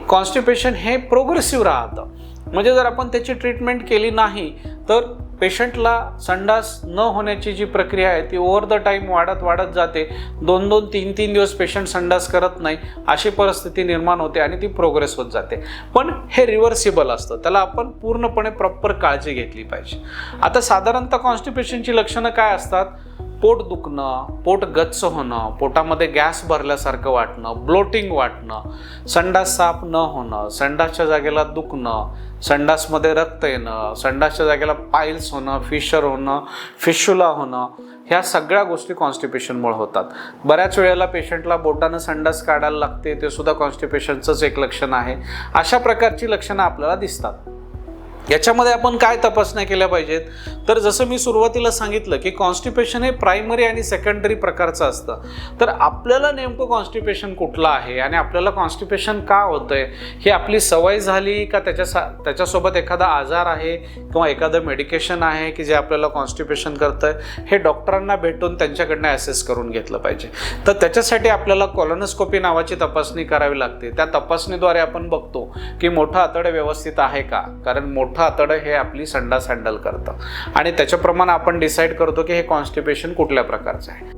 Constipation हे progressive राहतं, म्हणजे जर आपण त्याची ट्रीटमेंट केली नाही तर पेशंटला संडास न होण्याची जी प्रक्रिया आहे ती ओव्हर द टाईम वाढत जाते. 2-2, 3-3 दिवस पेशंट संडास करत नाही अशी परिस्थिती निर्माण होते आणि ती प्रोग्रेस होत जाते. पण हे रिव्हर्सिबल असतं, त्याला आपण पूर्णपणे प्रॉपर काळजी घेतली पाहिजे. आता साधारणतः कॉन्स्टिपेशनची लक्षणं काय असतात? पोट दुखणं, पोट गच्च होणं, पोटामध्ये गॅस भरल्यासारखं वाटणं, ब्लोटिंग वाटणं, संडास साफ न होणं, संडासच्या जागेला दुखणं, संडासमध्ये रक्त येणं, संडासच्या जागेला पाईल्स होणं, फिशर होणं, फिशुला होणं, ह्या सगळ्या गोष्टी कॉन्स्टिपेशनमुळे होतात. बऱ्याच वेळेला पेशंटला बोटानं संडास काढायला लागते, ते सुद्धा कॉन्स्टिपेशनचंच एक लक्षण आहे. अशा प्रकारची लक्षणं आपल्याला दिसतात. याच्यामध्ये आपण काय तपासण्या केल्या पाहिजेत? तर जसं मी सुरुवातीला सांगितलं की कॉन्स्टिपेशन हे प्रायमरी आणि सेकंडरी प्रकारचं असतं. तर आपल्याला नेमकं कॉन्स्टिपेशन कुठलं आहे आणि आपल्याला कॉन्स्टिपेशन का होतंय, हे आपली सवय झाली का त्याच्यासोबत एखादा आजार आहे किंवा एखादं मेडिकेशन आहे की जे आपल्याला कॉन्स्टिपेशन करतंय, हे डॉक्टरांना भेटून त्यांच्याकडनं ॲसेस करून घेतलं पाहिजे. तर त्याच्यासाठी आपल्याला कॉलोनोस्कोपी नावाची तपासणी करावी लागते. त्या तपासणीद्वारे आपण बघतो की मोठं आतडं व्यवस्थित आहे का, कारण मोठं आतडं हे आपली संडास हँडल करतं आणि त्याच्याप्रमाणे आपण डिसाईड करतो की हे कॉन्स्टिपेशन कुठल्या प्रकारचं आहे.